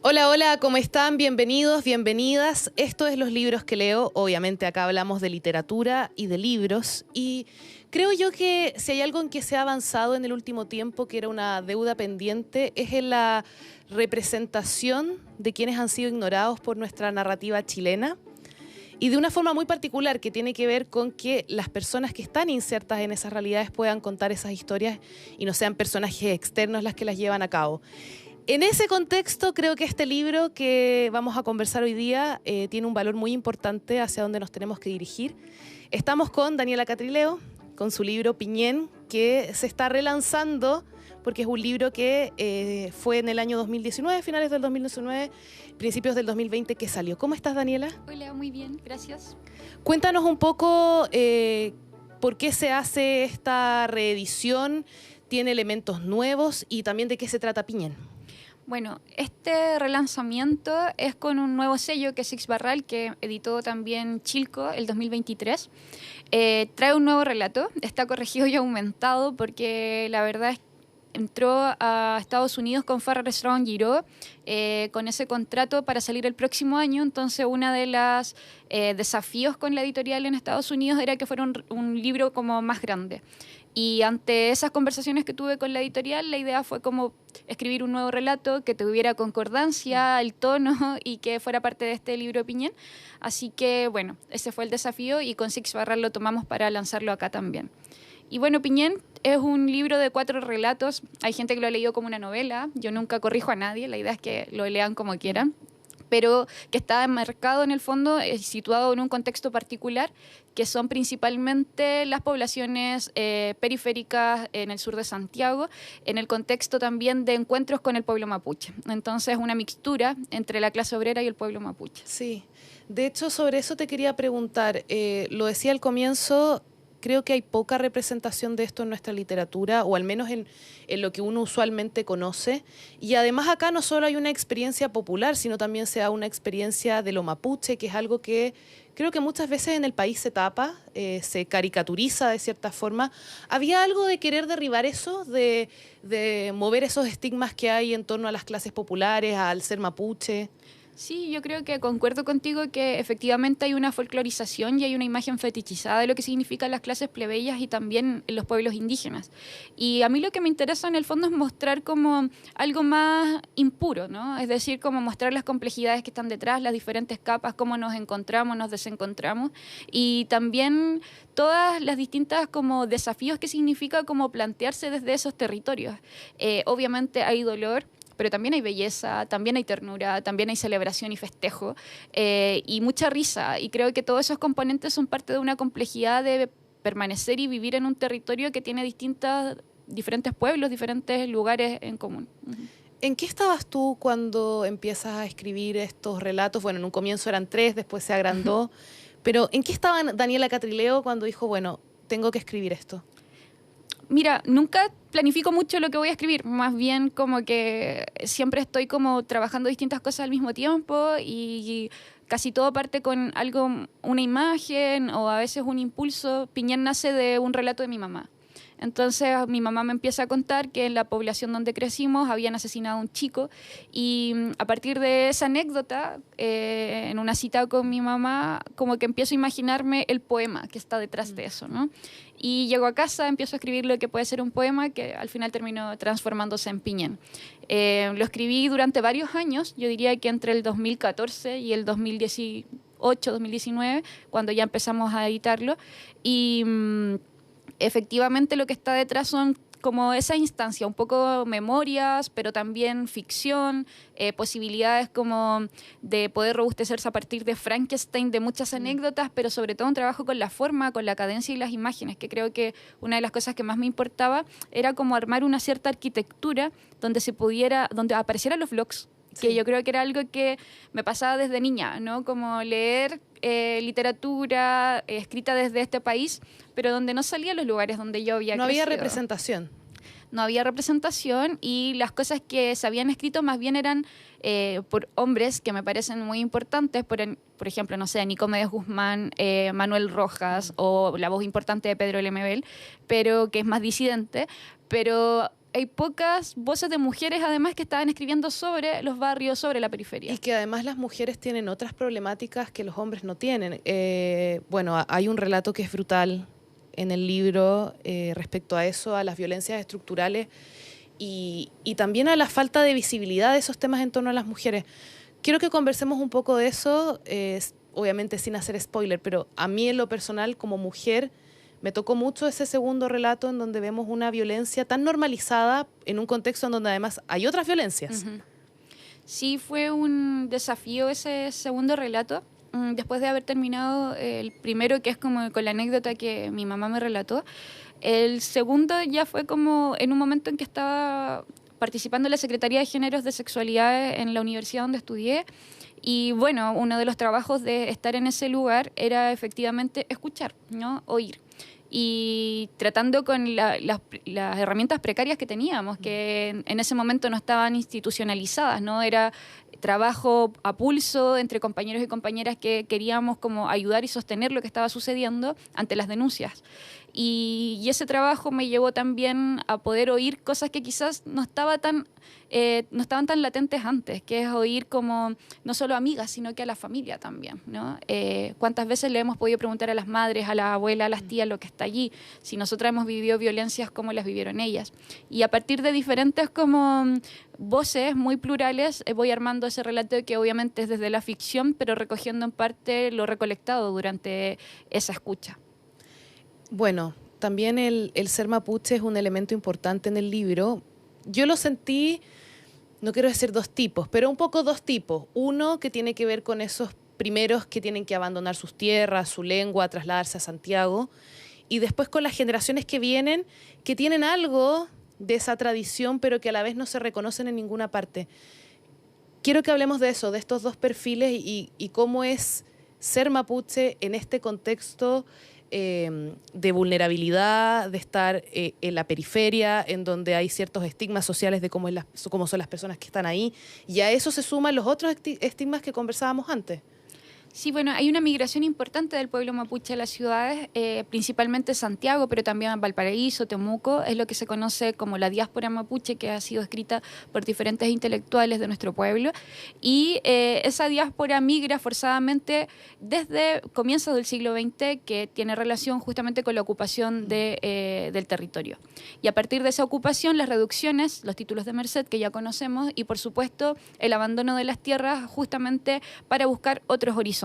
Hola, hola, ¿cómo están? Bienvenidos, bienvenidas. Esto es Los Libros que Leo. Obviamente acá hablamos de literatura y de libros. Y creo yo que si hay algo en que se ha avanzado en el último tiempo, que era una deuda pendiente, es en la representación de quienes han sido ignorados por nuestra narrativa chilena. Y de una forma muy particular que tiene que ver con que las personas que están insertas en esas realidades puedan contar esas historias y no sean personajes externos las que las llevan a cabo. En ese contexto, creo que este libro que vamos a conversar hoy día tiene un valor muy importante hacia dónde nos tenemos que dirigir. Estamos con Daniela Catrileo, con su libro Piñén, que se está relanzando porque es un libro que fue en el año 2019, finales del 2019, principios del 2020 que salió. ¿Cómo estás, Daniela? Hola, muy bien, gracias. Cuéntanos un poco por qué se hace esta reedición, tiene elementos nuevos y también de qué se trata Piñén. Bueno, este relanzamiento es con un nuevo sello que es Six Barral, que editó también Chilco el 2023. Trae un nuevo relato, está corregido y aumentado porque la verdad es que entró a Estados Unidos con Farrar, Strawn Giroux, con ese contrato para salir el próximo año. Entonces, uno de los desafíos con la editorial en Estados Unidos era que fuera un libro como más grande. Y ante esas conversaciones que tuve con la editorial, la idea fue como escribir un nuevo relato que tuviera concordancia, el tono y que fuera parte de este libro Piñén. Así que, bueno, ese fue el desafío y con Six Barral lo tomamos para lanzarlo acá también. Y bueno, Piñén es un libro de 4 relatos. Hay gente que lo ha leído como una novela. Yo nunca corrijo a nadie, la idea es que lo lean como quieran, pero que está enmarcado en el fondo, situado en un contexto particular, que son principalmente las poblaciones periféricas en el sur de Santiago, en el contexto también de encuentros con el pueblo mapuche. Entonces, una mixtura entre la clase obrera y el pueblo mapuche. Sí, de hecho sobre eso te quería preguntar, lo decía al comienzo. Creo que hay poca representación de esto en nuestra literatura, o al menos en lo que uno usualmente conoce. Y además acá no solo hay una experiencia popular, sino también se da una experiencia de lo mapuche, que es algo que creo que muchas veces en el país se tapa, se caricaturiza de cierta forma. ¿Había algo de querer derribar eso, de mover esos estigmas que hay en torno a las clases populares, al ser mapuche? Sí, yo creo que concuerdo contigo que efectivamente hay una folclorización y hay una imagen fetichizada de lo que significan las clases plebeyas y también los pueblos indígenas. Y a mí lo que me interesa en el fondo es mostrar como algo más impuro, ¿no? Es decir, como mostrar las complejidades que están detrás, las diferentes capas, cómo nos encontramos, nos desencontramos y también todas las distintas como desafíos que significa como plantearse desde esos territorios. Obviamente hay dolor, pero también hay belleza, también hay ternura, también hay celebración y festejo y mucha risa. Y creo que todos esos componentes son parte de una complejidad de permanecer y vivir en un territorio que tiene diferentes pueblos, diferentes lugares en común. ¿En qué estabas tú cuando empiezas a escribir estos relatos? Bueno, en un comienzo eran 3, después se agrandó, pero ¿en qué estaba Daniela Catrileo cuando dijo, bueno, tengo que escribir esto? Mira, nunca planifico mucho lo que voy a escribir, más bien como que siempre estoy como trabajando distintas cosas al mismo tiempo y casi todo parte con algo, una imagen o a veces un impulso. Piñén nace de un relato de mi mamá. Entonces mi mamá me empieza a contar que en la población donde crecimos habían asesinado a un chico y a partir de esa anécdota, en una cita con mi mamá, como que empiezo a imaginarme el poema que está detrás de eso, ¿no? Y llego a casa, empiezo a escribir lo que puede ser un poema que al final terminó transformándose en Piñén. Lo escribí durante varios años, yo diría que entre el 2014 y el 2018, 2019, cuando ya empezamos a editarlo y efectivamente lo que está detrás son como esa instancia, un poco memorias, pero también ficción, posibilidades como de poder robustecerse a partir de Frankenstein, de muchas anécdotas, pero sobre todo un trabajo con la forma, con la cadencia y las imágenes, que creo que una de las cosas que más me importaba era como armar una cierta arquitectura donde aparecieran los vlogs, que yo creo que era algo que me pasaba desde niña, ¿no? Como leer literatura escrita desde este país, pero donde no salía los lugares donde yo había crecido. No había representación. No había representación y las cosas que se habían escrito más bien eran por hombres que me parecen muy importantes, por ejemplo, no sé, Nicomedes Guzmán, Manuel Rojas o la voz importante de Pedro Lemebel, pero que es más disidente, pero hay pocas voces de mujeres además que estaban escribiendo sobre los barrios, sobre la periferia. Y que además las mujeres tienen otras problemáticas que los hombres no tienen. Bueno, hay un relato que es brutal en el libro respecto a eso, a las violencias estructurales y también a la falta de visibilidad de esos temas en torno a las mujeres. Quiero que conversemos un poco de eso, obviamente sin hacer spoiler, pero a mí en lo personal como mujer me tocó mucho ese segundo relato en donde vemos una violencia tan normalizada en un contexto en donde además hay otras violencias. Uh-huh. Sí, fue un desafío ese segundo relato. Después de haber terminado el primero, que es como con la anécdota que mi mamá me relató, el segundo ya fue como en un momento en que estaba participando en la Secretaría de Géneros de Sexualidad en la universidad donde estudié. Y bueno, uno de los trabajos de estar en ese lugar era efectivamente escuchar, ¿no? Oír. Y tratando con las herramientas precarias que teníamos, que en ese momento no estaban institucionalizadas, ¿no? Era trabajo a pulso entre compañeros y compañeras que queríamos como ayudar y sostener lo que estaba sucediendo ante las denuncias. Y ese trabajo me llevó también a poder oír cosas que quizás no estaban tan latentes antes, que es oír como no solo a amigas, sino que a la familia también, ¿no? ¿Cuántas veces le hemos podido preguntar a las madres, a las abuelas, a las tías, lo que está allí, si nosotras hemos vivido violencias, cómo las vivieron ellas? Y a partir de diferentes como voces muy plurales, voy armando ese relato que obviamente es desde la ficción, pero recogiendo en parte lo recolectado durante esa escucha. Bueno, también el ser mapuche es un elemento importante en el libro. Yo lo sentí, no quiero decir dos tipos, pero un poco dos tipos. Uno que tiene que ver con esos primeros que tienen que abandonar sus tierras, su lengua, trasladarse a Santiago. Y después con las generaciones que vienen, que tienen algo de esa tradición, pero que a la vez no se reconocen en ninguna parte. Quiero que hablemos de eso, de estos dos perfiles y cómo es ser mapuche en este contexto de vulnerabilidad, de estar en la periferia, en donde hay ciertos estigmas sociales de cómo son las personas que están ahí, y a eso se suman los otros estigmas que conversábamos antes. Sí, bueno, hay una migración importante del pueblo mapuche a las ciudades, principalmente Santiago, pero también Valparaíso, Temuco, es lo que se conoce como la diáspora mapuche, que ha sido escrita por diferentes intelectuales de nuestro pueblo. Y esa diáspora migra forzadamente desde comienzos del siglo XX, que tiene relación justamente con la ocupación del territorio. Y a partir de esa ocupación, las reducciones, los títulos de merced que ya conocemos, y por supuesto el abandono de las tierras justamente para buscar otros horizontes.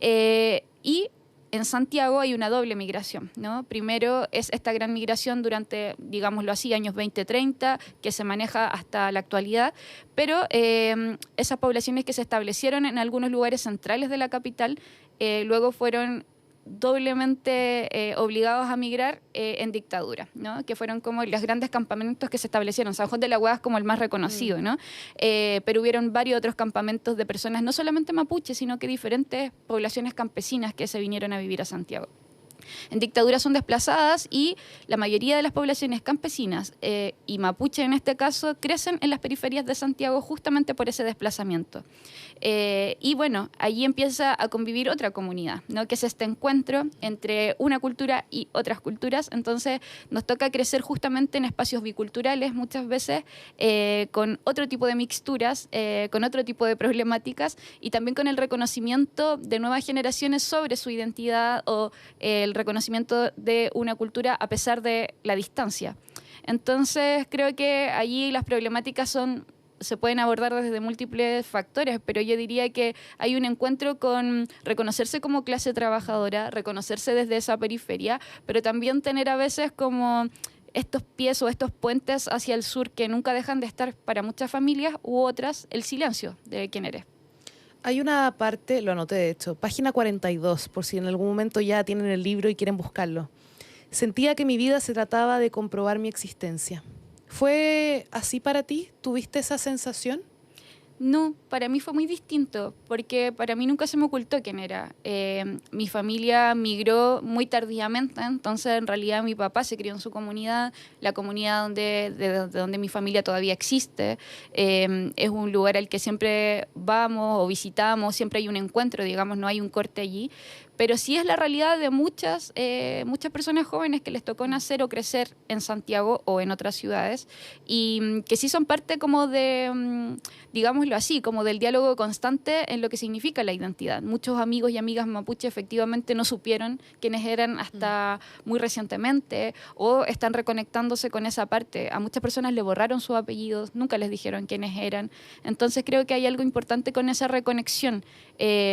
Y en Santiago hay una doble migración, ¿no? Primero es esta gran migración durante, digámoslo así, años 20-30, que se maneja hasta la actualidad, pero esas poblaciones que se establecieron en algunos lugares centrales de la capital, luego fueron doblemente obligados a migrar en dictadura, ¿no? Que fueron como los grandes campamentos que se establecieron. San Juan de la Guada es como el más reconocido, ¿no? Pero hubieron varios otros campamentos de personas, no solamente mapuches, sino que diferentes poblaciones campesinas que se vinieron a vivir a Santiago. En dictadura son desplazadas y la mayoría de las poblaciones campesinas y mapuche en este caso crecen en las periferias de Santiago justamente por ese desplazamiento. Y bueno, allí empieza a convivir otra comunidad, ¿no? Que es este encuentro entre una cultura y otras culturas. Entonces nos toca crecer justamente en espacios biculturales muchas veces, con otro tipo de mixturas, con otro tipo de problemáticas y también con el reconocimiento de nuevas generaciones sobre su identidad o el reconocimiento de una cultura a pesar de la distancia. Entonces creo que allí las problemáticas se pueden abordar desde múltiples factores, pero yo diría que hay un encuentro con reconocerse como clase trabajadora, reconocerse desde esa periferia, pero también tener a veces como estos pies o estos puentes hacia el sur que nunca dejan de estar para muchas familias u otras, el silencio de quién eres. Hay una parte, lo anoté de hecho, página 42, por si en algún momento ya tienen el libro y quieren buscarlo. Sentía que mi vida se trataba de comprobar mi existencia. ¿Fue así para ti? ¿Tuviste esa sensación? No, para mí fue muy distinto, porque para mí nunca se me ocultó quién era. Mi familia migró muy tardíamente, entonces en realidad mi papá se crió en su comunidad, la comunidad de donde mi familia todavía existe. Es un lugar al que siempre vamos o visitamos, siempre hay un encuentro, digamos, no hay un corte allí. pero sí es la realidad de muchas personas jóvenes que les tocó nacer o crecer en Santiago o en otras ciudades y que sí son parte como de, digámoslo así, como del diálogo constante en lo que significa la identidad. Muchos amigos y amigas mapuche efectivamente no supieron quiénes eran hasta muy recientemente o están reconectándose con esa parte. A muchas personas le borraron sus apellidos, nunca les dijeron quiénes eran. Entonces creo que hay algo importante con esa reconexión,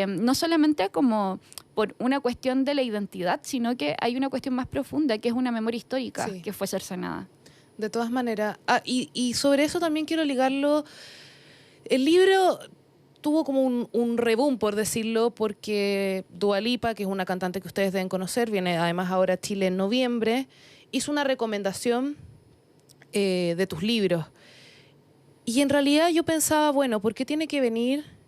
no solamente como por una cuestión de la identidad, sino que hay una cuestión más profunda, que es una memoria histórica que fue cercenada. De todas maneras. Y sobre eso también quiero ligarlo. El libro tuvo como un reboom, por decirlo, porque Dua Lipa, que es una cantante que ustedes deben conocer, viene además ahora a Chile en noviembre, hizo una recomendación de tus libros. Y en realidad yo pensaba, bueno, ¿por qué tiene que venir?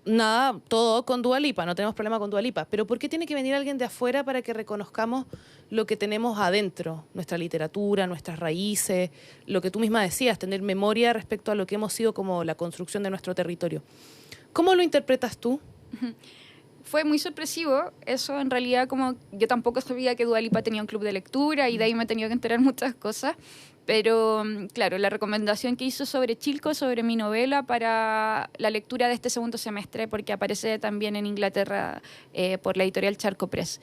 Nada, todo con Dua Lipa, no tenemos problema con Dua Lipa, pero ¿por qué tiene que venir alguien de afuera para que reconozcamos lo que tenemos adentro? Nuestra literatura, nuestras raíces, lo que tú misma decías, tener memoria respecto a lo que hemos sido como la construcción de nuestro territorio. ¿Cómo lo interpretas tú? Fue muy sorpresivo, eso en realidad como yo tampoco sabía que Dua Lipa tenía un club de lectura y de ahí me he tenido que enterar muchas cosas, pero claro, la recomendación que hizo sobre Chilco, sobre mi novela para la lectura de este segundo semestre, porque aparece también en Inglaterra por la editorial Charco Press.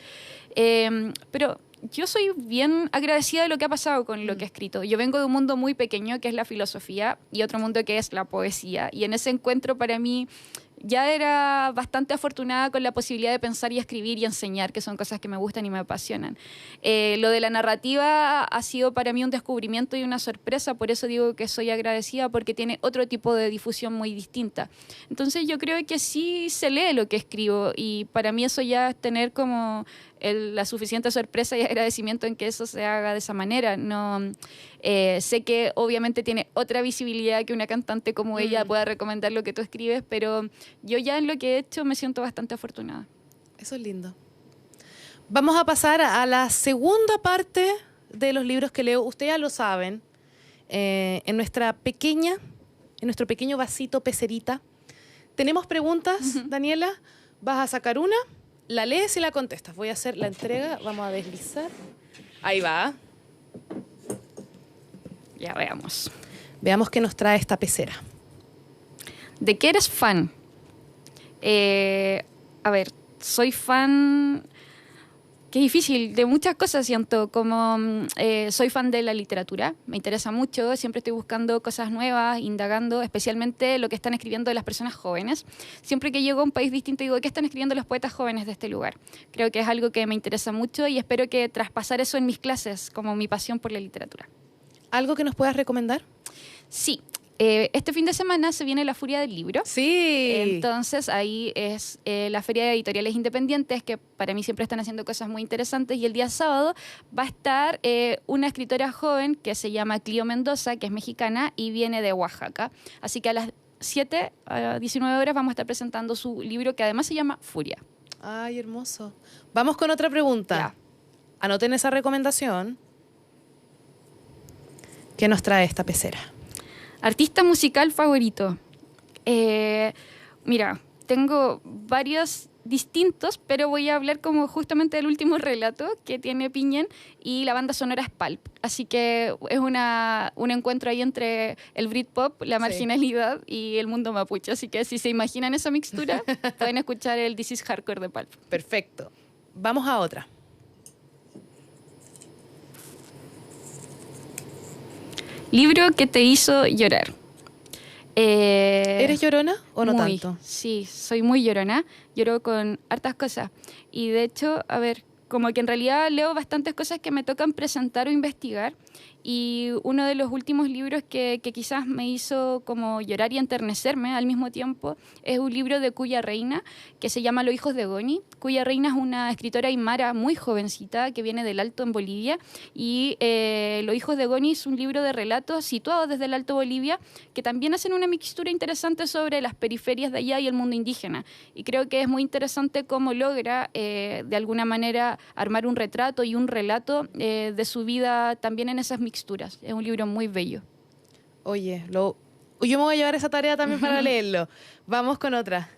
Pero yo soy bien agradecida de lo que ha pasado con lo que he escrito. Yo vengo de un mundo muy pequeño que es la filosofía y otro mundo que es la poesía, y en ese encuentro para mí ya era bastante afortunada con la posibilidad de pensar y escribir y enseñar, que son cosas que me gustan y me apasionan. Lo de la narrativa ha sido para mí un descubrimiento y una sorpresa, por eso digo que soy agradecida, porque tiene otro tipo de difusión muy distinta. Entonces yo creo que sí se lee lo que escribo y para mí eso ya es tener como la suficiente sorpresa y agradecimiento en que eso se haga de esa manera. No, sé que obviamente tiene otra visibilidad que una cantante como ella pueda recomendar lo que tú escribes, pero yo ya en lo que he hecho me siento bastante afortunada. Eso es lindo. Vamos a pasar a la segunda parte de los libros que leo. Ustedes ya lo saben, en nuestro pequeño vasito pecerita, tenemos preguntas, Daniela. Vas a sacar una, la lees y la contestas. Voy a hacer la entrega, vamos a deslizar. Ahí va. Ya veamos. Veamos qué nos trae esta pecera. ¿De qué eres fan? A ver, soy fan... Qué difícil, de muchas cosas siento, como soy fan de la literatura, me interesa mucho, siempre estoy buscando cosas nuevas, indagando, especialmente lo que están escribiendo las personas jóvenes. Siempre que llego a un país distinto digo, ¿qué están escribiendo los poetas jóvenes de este lugar? Creo que es algo que me interesa mucho y espero que traspasar eso en mis clases, como mi pasión por la literatura. ¿Algo que nos puedas recomendar? Sí. Este fin de semana se viene la Furia del Libro. Sí. Entonces ahí es la Feria de Editoriales Independientes, que para mí siempre están haciendo cosas muy interesantes, y el día sábado va a estar una escritora joven que se llama Clio Mendoza, que es mexicana y viene de Oaxaca. Así que a las 7 a 19 horas vamos a estar presentando su libro, que además se llama Furia. Ay, hermoso. Vamos con otra pregunta. Ya. Anoten esa recomendación. ¿Qué nos trae esta pecera? Artista musical favorito. Mira, tengo varios distintos, pero voy a hablar como justamente del último relato que tiene Piñen, y la banda sonora es Pulp. Así que es un encuentro ahí entre el Britpop, la marginalidad y el mundo mapuche. Así que si se imaginan esa mixtura, pueden escuchar el This is Hardcore de Pulp. Perfecto. Vamos a otra. Libro que te hizo llorar. ¿Eres llorona o no muy, tanto? Sí, soy muy llorona. Lloro con hartas cosas. Y de hecho, a ver, como que en realidad leo bastantes cosas que me tocan presentar o investigar. Y uno de los últimos libros que quizás me hizo como llorar y enternecerme al mismo tiempo es un libro de Cuya Reina, que se llama Los hijos de Goni. Cuya Reina es una escritora aymara muy jovencita que viene del Alto en Bolivia, y Los hijos de Goni es un libro de relatos situados desde el Alto Bolivia, que también hacen una mixtura interesante sobre las periferias de allá y el mundo indígena. Y creo que es muy interesante cómo logra de alguna manera armar un retrato y un relato de su vida también en esas mixturas. Es un libro muy bello. Oye, yo me voy a llevar esa tarea también para leerlo. Vamos con otra.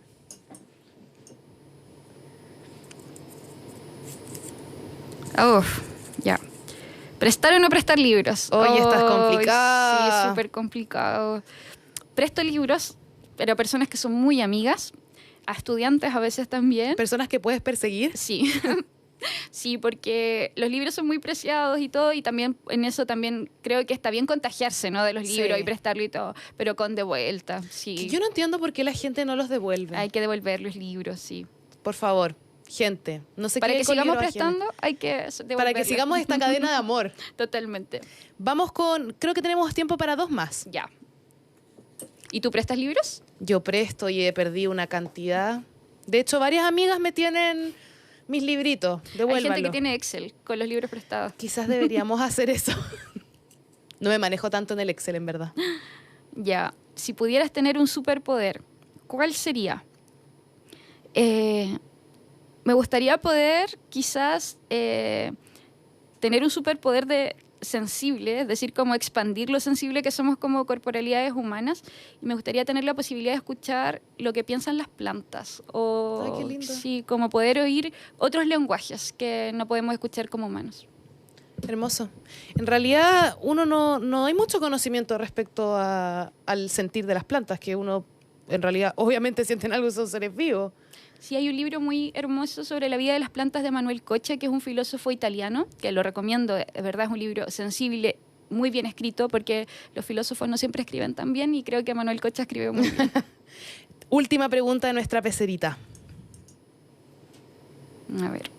Ya. ¿Prestar o no prestar libros? Oye, estás complicada. Sí, súper complicado. Presto libros, pero a personas que son muy amigas, a estudiantes a veces también. ¿Personas que puedes perseguir? Sí. Sí, porque los libros son muy preciados y todo, y también en eso también creo que está bien contagiarse, ¿no? De los libros y prestarlo y todo, pero con de vuelta, sí. Yo no entiendo por qué la gente no los devuelve. Hay que devolver los libros, sí. Por favor, gente, no se Para queden que con sigamos libros prestando, ajenos. hay que devolverlos. Para que sigamos esta cadena de amor. Totalmente. Vamos con, creo que tenemos tiempo para 2 más. Ya. ¿Y tú prestas libros? Yo presto y he perdido una cantidad. De hecho, varias amigas me tienen mis libritos. Devuélvanlo. Hay gente que tiene Excel con los libros prestados. Quizás deberíamos hacer eso. No me manejo tanto en el Excel, en verdad. Ya. Si pudieras tener un superpoder, ¿cuál sería? Me gustaría poder quizás tener un superpoder de sensible, es decir, como expandir lo sensible que somos como corporalidades humanas, y me gustaría tener la posibilidad de escuchar lo que piensan las plantas, o Ay, qué lindo. sí, como poder oír otros lenguajes que no podemos escuchar como humanos. Hermoso. En realidad, uno no hay mucho conocimiento respecto al sentir de las plantas, que uno, en realidad, obviamente sienten algo, son seres vivos. Sí, hay un libro muy hermoso sobre la vida de las plantas de Manuel Cocha, que es un filósofo italiano, que lo recomiendo, de verdad es un libro sensible, muy bien escrito, porque los filósofos no siempre escriben tan bien, y creo que Manuel Cocha escribe muy bien. Última pregunta de nuestra pecerita. A ver.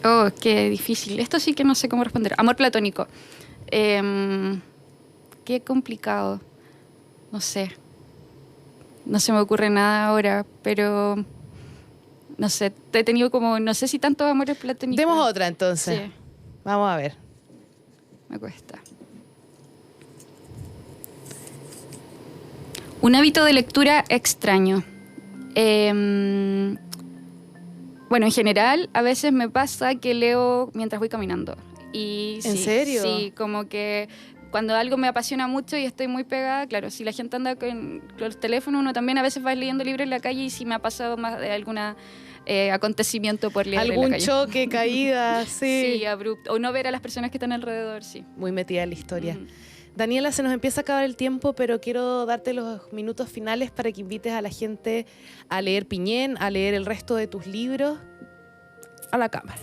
Oh, qué difícil. Esto sí que no sé cómo responder. Amor platónico. Qué complicado. No sé. No se me ocurre nada ahora, pero no sé, he tenido como, no sé si tantos amores platónicos. Demos otra entonces. Sí, Vamos a ver. me cuesta. Un hábito de lectura extraño. Bueno, en general, a veces me pasa que leo mientras voy caminando. Y ¿En sí, serio? Sí, como que cuando algo me apasiona mucho y estoy muy pegada, claro, si la gente anda con los teléfonos, uno también a veces va leyendo libros en la calle, y si me ha pasado más de algún acontecimiento por leer en la Algún calle. choque, caída, sí. Sí, abrupto. O no ver a las personas que están alrededor, sí. Muy metida en la historia. Ujú. Daniela, se nos empieza a acabar el tiempo, pero quiero darte los minutos finales para que invites a la gente a leer Piñén, a leer el resto de tus libros. A la cámara.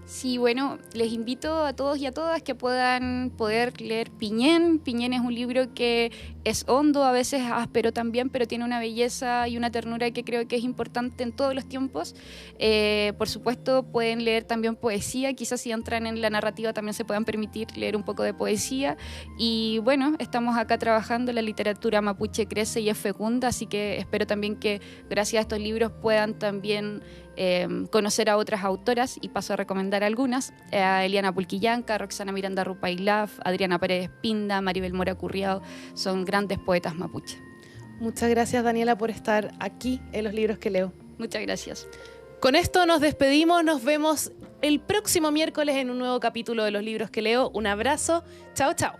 Sí, bueno, les invito a todos y a todas que puedan poder leer Piñén. Piñén es un libro que es hondo, a veces áspero también, pero tiene una belleza y una ternura que creo que es importante en todos los tiempos. Por supuesto, pueden leer también poesía, quizás si entran en la narrativa también se puedan permitir leer un poco de poesía. Y bueno, estamos acá trabajando, la literatura mapuche crece y es fecunda, así que espero también que gracias a estos libros puedan también conocer a otras autoras, y paso a recomendar algunas: a Eliana Pulquillanca, Roxana Miranda Rupailaf, Adriana Paredes Pinda, Maribel Mora Curriado. Son grandes poetas mapuche. Muchas gracias, Daniela, por estar aquí en Los Libros que Leo. Muchas gracias. Con esto nos despedimos, nos vemos el próximo miércoles en un nuevo capítulo de Los Libros que Leo. Un abrazo, chao, chao.